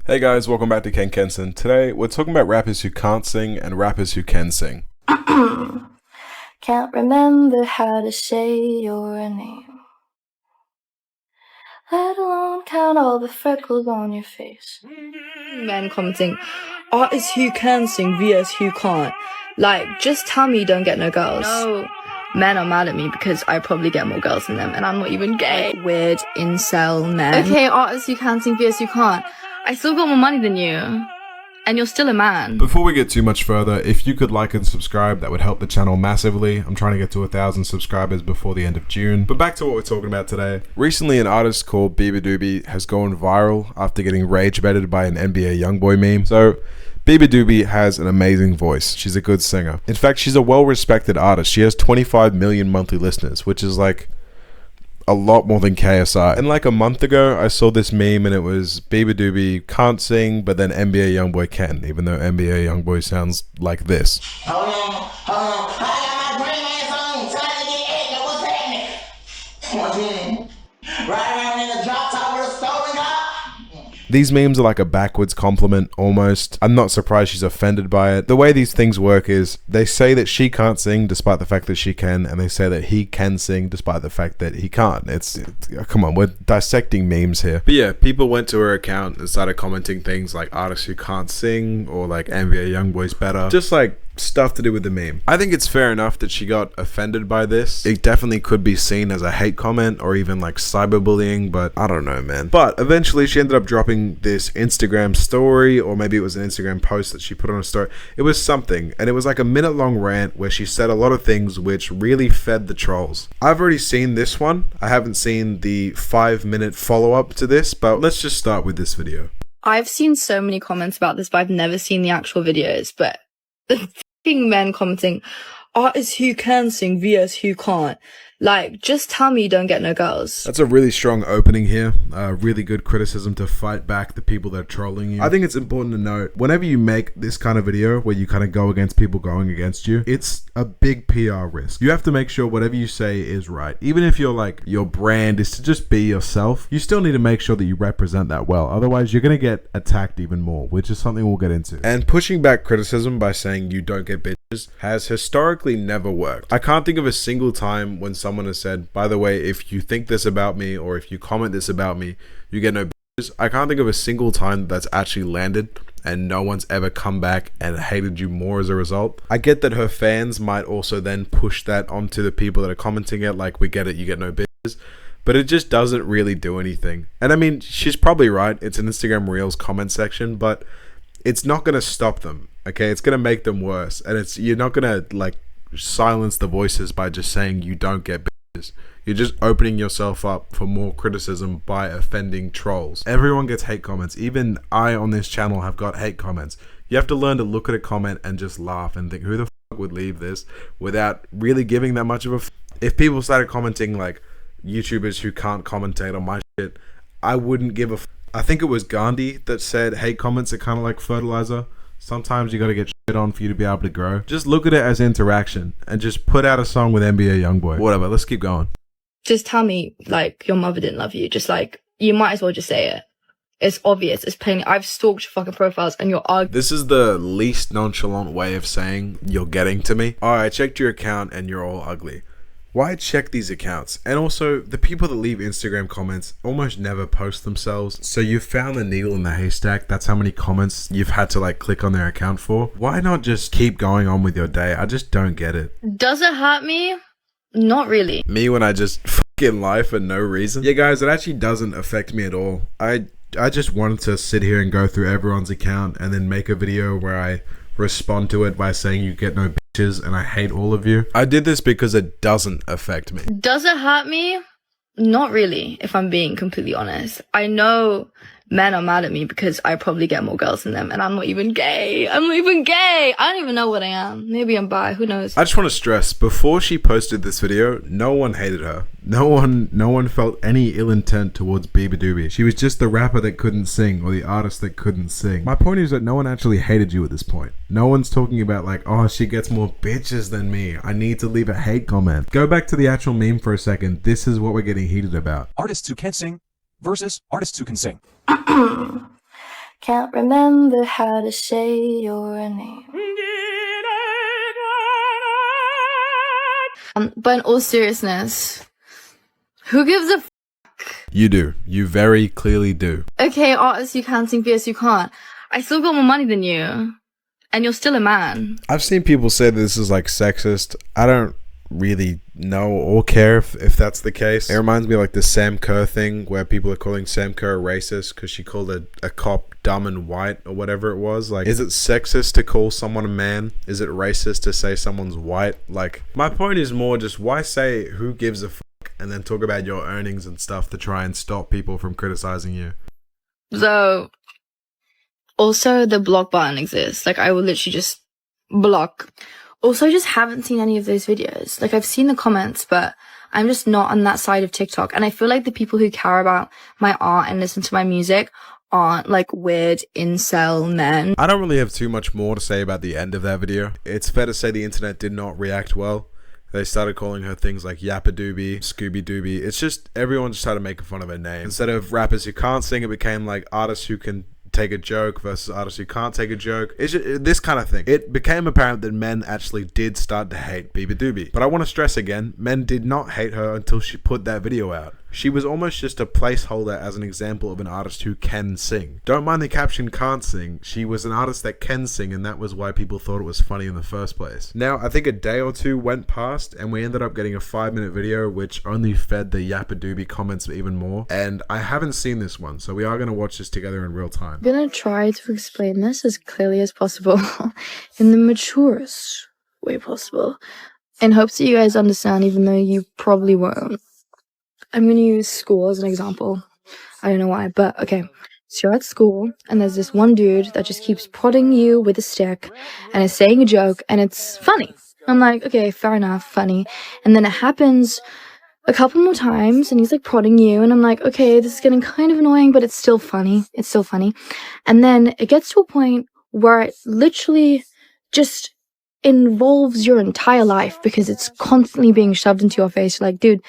Hey guys, welcome back to Kenson. Today we're talking about rappers who can't sing and rappers who can sing. Can't remember how to say your name, let alone count all the freckles on your face. Men commenting, artists who can sing vs who can't. Like, just tell me you don't get no girls. No, men are mad at me because I probably get more girls than them and I'm not even gay. Weird incel men. Okay, artists who can sing vs who can't. I still got more money than you. And you're still a man. Before we get too much further, if you could like and subscribe, that would help the channel massively. I'm trying to get to 1,000 subscribers before the end of June. But back to what we're talking about today. Recently, an artist called Beabadoobee has gone viral after getting rage baited by an NBA YoungBoy meme. So, Beabadoobee has an amazing voice. She's a good singer. In fact, she's a well-respected artist. She has 25 million monthly listeners, which is like a lot more than KSI. And like a month ago, I saw this meme and it was Beabadoobee can't sing, but then NBA YoungBoy can, even though NBA YoungBoy sounds like this. Hold on. I got my green ass on, trying to get egg, what's happening? Right around in the drop top with a stolen car. These memes are like a backwards compliment, almost. I'm not surprised she's offended by it. The way these things work is, they say that she can't sing despite the fact that she can, and they say that he can sing despite the fact that he can't. Come on, we're dissecting memes here. But yeah, people went to her account and started commenting things like artists who can't sing, or like NBA YoungBoy's better. Just like stuff to do with the meme. I think it's fair enough that she got offended by this. It definitely could be seen as a hate comment or even like cyberbullying, but I don't know, man. But eventually she ended up dropping this Instagram story, or maybe it was an Instagram post that she put on a story. It was something, and it was like a minute-long rant where she said a lot of things which really fed the trolls. I've already seen this one. I haven't seen the 5-minute follow-up to this, but let's just start with this video. I've seen so many comments about this, but I've never seen the actual videos. But the f***ing men commenting, artists who can sing vs who can't. Like, just tell me you don't get no girls. That's a really strong opening here. Really good criticism to fight back the people that are trolling you. I think it's important to note, whenever you make this kind of video where you kind of go against people going against you, it's a big PR risk. You have to make sure whatever you say is right. Even if you're like, your brand is to just be yourself, you still need to make sure that you represent that well. Otherwise, you're going to get attacked even more, which is something we'll get into. And pushing back criticism by saying you don't get bitches has historically never worked. I can't think of a single time when someone has said, by the way, if you think this about me, or if you comment this about me, you get no bitches. I can't think of a single time that's actually landed and no one's ever come back and hated you more as a result. I get that her fans might also then push that onto the people that are commenting it, like, we get it, you get no bitches, but it just doesn't really do anything. And I mean, she's probably right. It's an Instagram Reels comment section, but it's not going to stop them, okay? It's going to make them worse. And you're not going to like silence the voices by just saying you don't get bitches. You're just opening yourself up for more criticism by offending trolls. Everyone gets hate comments. Even I on this channel have got hate comments. You have to learn to look at a comment and just laugh and think, who the fuck would leave this without really giving that much of a If people started commenting like YouTubers who can't commentate on my shit, I wouldn't give a I think it was Gandhi that said hate comments are kind of like fertilizer. Sometimes you got to get shit on for you to be able to grow. Just look at it as interaction and just put out a song with NBA YoungBoy. Whatever, let's keep going. Just tell me, like, your mother didn't love you. Just like, you might as well just say it. It's obvious. It's plain. I've stalked your fucking profiles and you're arguing. This is the least nonchalant way of saying you're getting to me. Alright, I checked your account and you're all ugly. Why check these accounts? And also, the people that leave Instagram comments almost never post themselves. So you've found the needle in the haystack. That's how many comments you've had to like click on their account for. Why not just keep going on with your day? I just don't get it. Does it hurt me? Not really. Me when I just fucking lie for no reason? Yeah guys, it actually doesn't affect me at all. I just wanted to sit here and go through everyone's account and then make a video where I respond to it by saying you get no bitches and I hate all of you. I did this because it doesn't affect me. Does it hurt me? Not really, if I'm being completely honest. I know men are mad at me because I probably get more girls than them and I'm not even gay. I'm not even gay. I don't even know what I am. Maybe I'm bi, who knows? I just want to stress, before she posted this video, no one hated her. No one felt any ill intent towards Beabadoobee. She was just the rapper that couldn't sing, or the artist that couldn't sing. My point is that no one actually hated you at this point. No one's talking about like, oh, she gets more bitches than me, I need to leave a hate comment. Go back to the actual meme for a second. This is what we're getting heated about. Artists who can't sing versus artists who can sing. Can't remember how to say your name. But in all seriousness, who gives a You do. You very clearly do. Okay, artists you can sing, VS you can't. I still got more money than you. And you're still a man. I've seen people say that this is like sexist. I don't really know or care if that's the case. It reminds me of like the Sam Kerr thing where people are calling Sam Kerr a racist because she called a cop dumb and white or whatever it was. Like, is it sexist to call someone a man? Is it racist to say someone's white? Like, my point is more just why say who gives a fuck and then talk about your earnings and stuff to try and stop people from criticizing you. So, also the block button exists. Like, I will literally just block. Also, I just haven't seen any of those videos. Like, I've seen the comments, but I'm just not on that side of TikTok. And I feel like the people who care about my art and listen to my music aren't like weird incel men. I don't really have too much more to say about the end of that video. It's fair to say the internet did not react well. They started calling her things like Beabadoobee, Scooby-Dooby. It's just, everyone just started making fun of her name. Instead of rappers who can't sing, it became like artists who can take a joke versus artists who can't take a joke. It's just, this kind of thing. It became apparent that men actually did start to hate Beabadoobee. But I want to stress again, men did not hate her until she put that video out. She was almost just a placeholder as an example of an artist who can sing. Don't mind the caption can't sing. She was an artist that can sing, and that was why people thought it was funny in the first place. Now, I think a day or two went past, and we ended up getting a 5-minute video, which only fed the Beabadoobee comments even more. And I haven't seen this one, so we are going to watch this together in real time. I'm going to try to explain this as clearly as possible in the maturest way possible, in hopes that you guys understand, even though you probably won't. I'm going to use school as an example. I don't know why, but okay. So you're at school, and there's this one dude that just keeps prodding you with a stick and is saying a joke, and it's funny. I'm like, okay, fair enough, funny. And then it happens a couple more times, and he's like prodding you, and I'm like, okay, this is getting kind of annoying, but it's still funny. It's still funny. And then it gets to a point where it literally just involves your entire life because it's constantly being shoved into your face. Like, dude,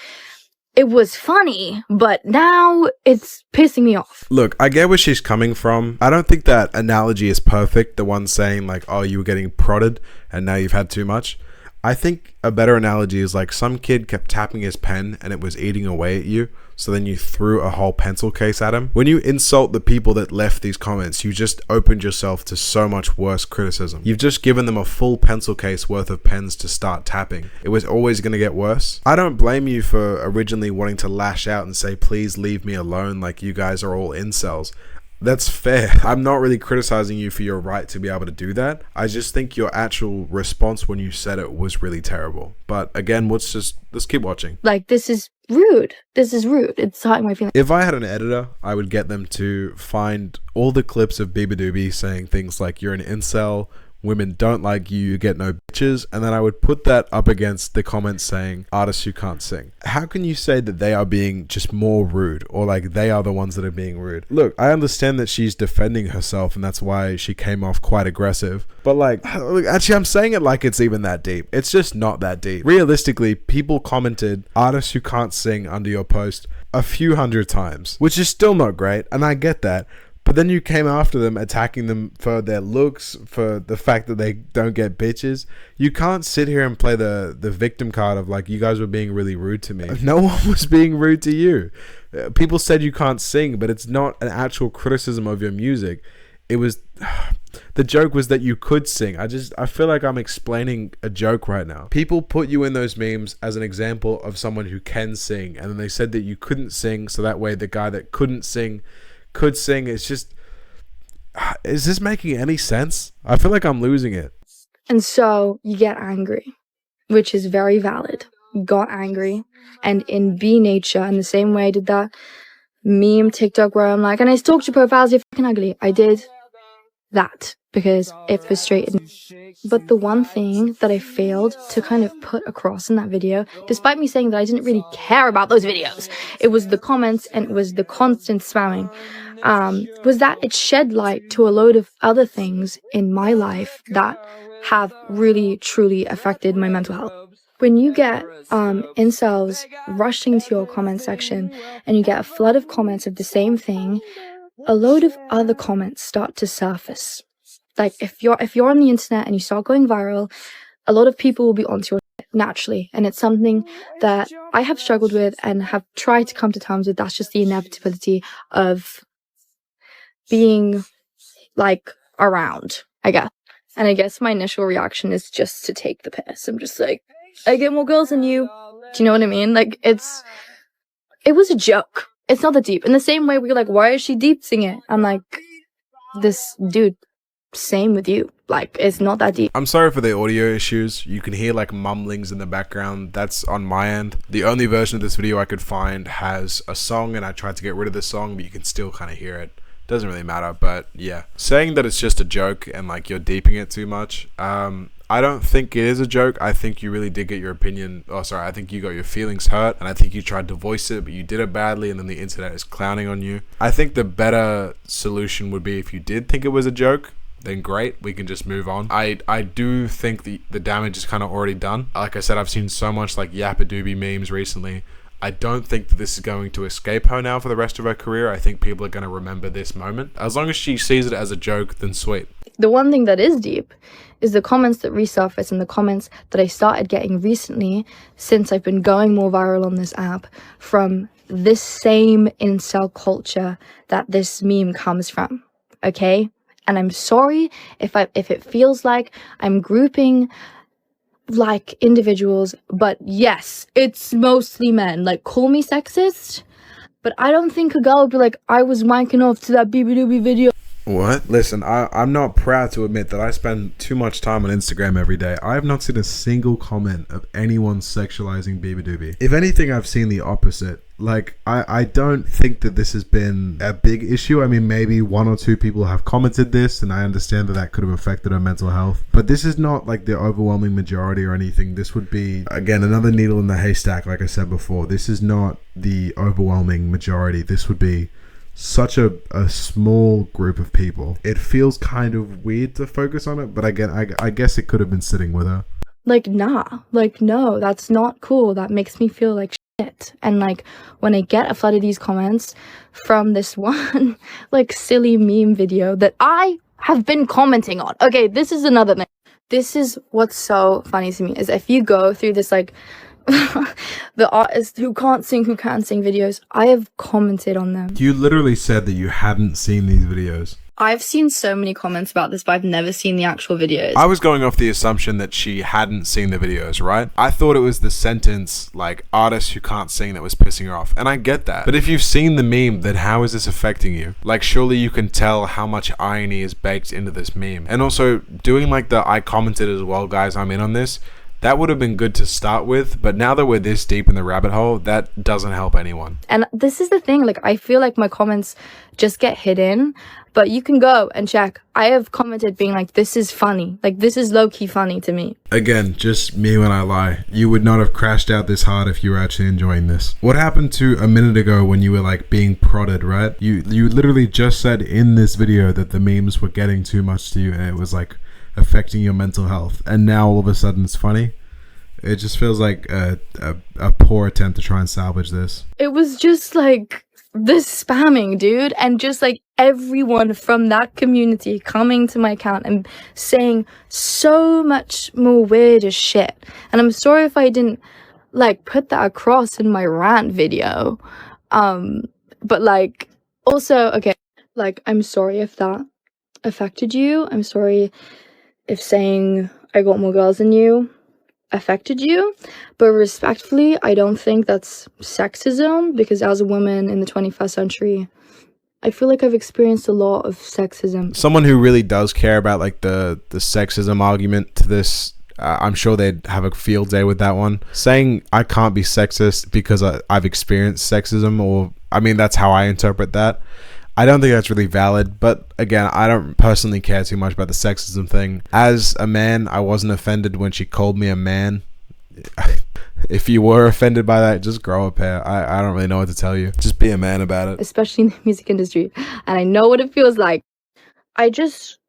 it was funny, but now it's pissing me off. Look, I get where she's coming from. I don't think that analogy is perfect. The one saying like, oh, you were getting prodded and now you've had too much. I think a better analogy is like some kid kept tapping his pen and it was eating away at you. So then you threw a whole pencil case at him. When you insult the people that left these comments, you just opened yourself to so much worse criticism. You've just given them a full pencil case worth of pens to start tapping. It was always going to get worse. I don't blame you for originally wanting to lash out and say, please leave me alone, like you guys are all incels. That's fair. I'm not really criticizing you for your right to be able to do that. I just think your actual response when you said it was really terrible. But again, let's keep watching. Like, this is rude. This is rude. It's hurting my feelings. If I had an editor, I would get them to find all the clips of Beabadoobee saying things like, you're an incel, women don't like you, you get no bitches, and then I would put that up against the comments saying artists who can't sing. How can you say that they are being just more rude, or like they are the ones that are being rude? Look, I understand that she's defending herself and that's why she came off quite aggressive, but like, look, actually I'm saying it like it's even that deep. It's just not that deep. Realistically, people commented artists who can't sing under your post a few hundred times, which is still not great, and I get that. But then you came after them, attacking them for their looks, for the fact that they don't get bitches. You can't sit here and play the victim card of like, you guys were being really rude to me. No one was being rude to you. People said you can't sing, but it's not an actual criticism of your music. It was, the joke was that you could sing. I feel like I'm explaining a joke right now. People put you in those memes as an example of someone who can sing, and then they said that you couldn't sing, so that way the guy that couldn't sing could sing. It's just, is this making any sense? I feel like I'm losing it. And so you get angry, which is very valid. Got angry, and in B nature, in the same way I did that meme TikTok where I'm like, and I stalked your profiles, you're fucking ugly. I did that because it frustrated me. But the one thing that I failed to kind of put across in that video, despite me saying that I didn't really care about those videos, it was the comments and it was the constant spamming, was that it shed light to a load of other things in my life that have really truly affected my mental health. When you get incels rushing to your comment section and you get a flood of comments of the same thing, a load of other comments start to surface. Like if you're on the internet and you start going viral, a lot of people will be onto your shit naturally, and it's something that I have struggled with and have tried to come to terms with. That's just the inevitability of being like around, I guess. And I guess my initial reaction is just to take the piss. I'm just like, I get more girls than you. Do you know what I mean? Like it was a joke. It's not that deep. In the same way we're like, why is she deep singing? I'm like, this dude, same with you. Like, it's not that deep. I'm sorry for the audio issues. You can hear like mumblings in the background. That's on my end. The only version of this video I could find has a song, and I tried to get rid of the song, but you can still kind of hear it. Doesn't really matter, but yeah. Saying that it's just a joke and like you're deeping it too much, I don't think it is a joke. I think you really did get your opinion, I think you got your feelings hurt, and I think you tried to voice it, but you did it badly, and then the internet is clowning on you. I think the better solution would be if you did think it was a joke, then great, we can just move on. I do think the damage is kind of already done. Like I said, I've seen so much like Beabadoobee memes recently. I don't think that this is going to escape her now for the rest of her career. I think people are going to remember this moment. As long as she sees it as a joke, then sweet. The one thing that is deep is the comments that resurface and the comments that I started getting recently since I've been going more viral on this app from this same incel culture that this meme comes from, okay? And I'm sorry if it feels like I'm grouping like individuals, but yes, it's mostly men. Like, call me sexist, but I don't think a girl would be like, I was wanking off to that Beabadoobee video. What? Listen, I'm not proud to admit that I spend too much time on Instagram every day. I have not seen a single comment of anyone sexualizing Beabadoobee. If anything, I've seen the opposite. Like, I don't think that this has been a big issue. I mean, maybe one or two people have commented this, and I understand that that could have affected her mental health. But this is not like the overwhelming majority or anything. This would be, again, another needle in the haystack, like I said before. This is not the overwhelming majority. This would be such a small group of people. It feels kind of weird to focus on it, but again, I guess it could have been sitting with her. Like, nah. Like, no, that's not cool. That makes me feel like shit. And like, when I get a flood of these comments from this one like silly meme video that I have been commenting on. Okay, this is another thing. This is what's so funny to me, is if you go through this like the artist who can't sing, who can sing videos, I have commented on them. You literally said that you hadn't seen these videos. I've seen so many comments about this, but I've never seen the actual videos. I was going off the assumption that she hadn't seen the videos, right? I thought it was the sentence, like, artist who can't sing, that was pissing her off. And I get that. But if you've seen the meme, then how is this affecting you? Like, surely you can tell how much irony is baked into this meme. And also, doing like the I commented as well, guys, I'm in on this, that would have been good to start with, but now that we're this deep in the rabbit hole, that doesn't help anyone. And this is the thing, like, I feel like my comments just get hidden, but you can go and check. I have commented being like, this is funny. Like, this is low-key funny to me. Again, just me when I lie. You would not have crashed out this hard if you were actually enjoying this. What happened to a minute ago when you were like being prodded, right? You literally just said in this video that the memes were getting too much to you and it was like affecting your mental health, and now all of a sudden it's funny. It just feels like a poor attempt to try and salvage this. It was just like this spamming, dude, and just like everyone from that community coming to my account and saying so much more weird as shit. And I'm sorry if I didn't like put that across in my rant video, but like, also, okay, like, I'm sorry if that affected you. I'm sorry if saying I got more girls than you affected you, but respectfully, I don't think that's sexism, because as a woman in the 21st century, I feel like I've experienced a lot of sexism. Someone who really does care about like the sexism argument to this, I'm sure they'd have a field day with that one. Saying I can't be sexist because I've experienced sexism, or I mean, that's how I interpret that. I don't think that's really valid, but again, I don't personally care too much about the sexism thing. As a man, I wasn't offended when she called me a man. If you were offended by that, just grow a pair. I don't really know what to tell you. Just be a man about it. Especially in the music industry. And I know what it feels like. I just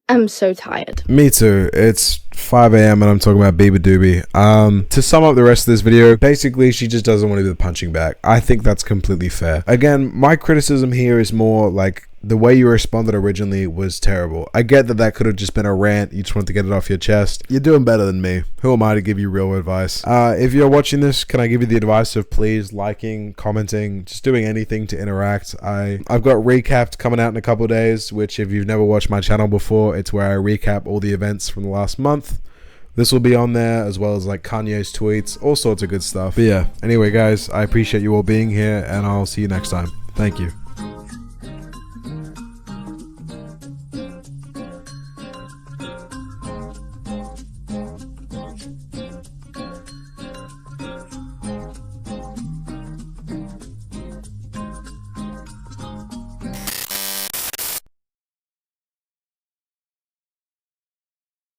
I'm so tired. Me too. It's 5 a.m. and I'm talking about Beabadoobee. To sum up the rest of this video, basically she just doesn't want to do the punching back. I think that's completely fair. Again, my criticism here is more like the way you responded originally was terrible. I get that that could have just been a rant. You just want to get it off your chest. You're doing better than me. Who am I to give you real advice? If you're watching this, can I give you the advice of please liking, commenting, just doing anything to interact? I've got Recapped coming out in a couple days, which if you've never watched my channel before, it's where I recap all the events from the last month. This will be on there, as well as like Kanye's tweets, all sorts of good stuff. But yeah, anyway guys, I appreciate you all being here, and I'll see you next time. Thank you.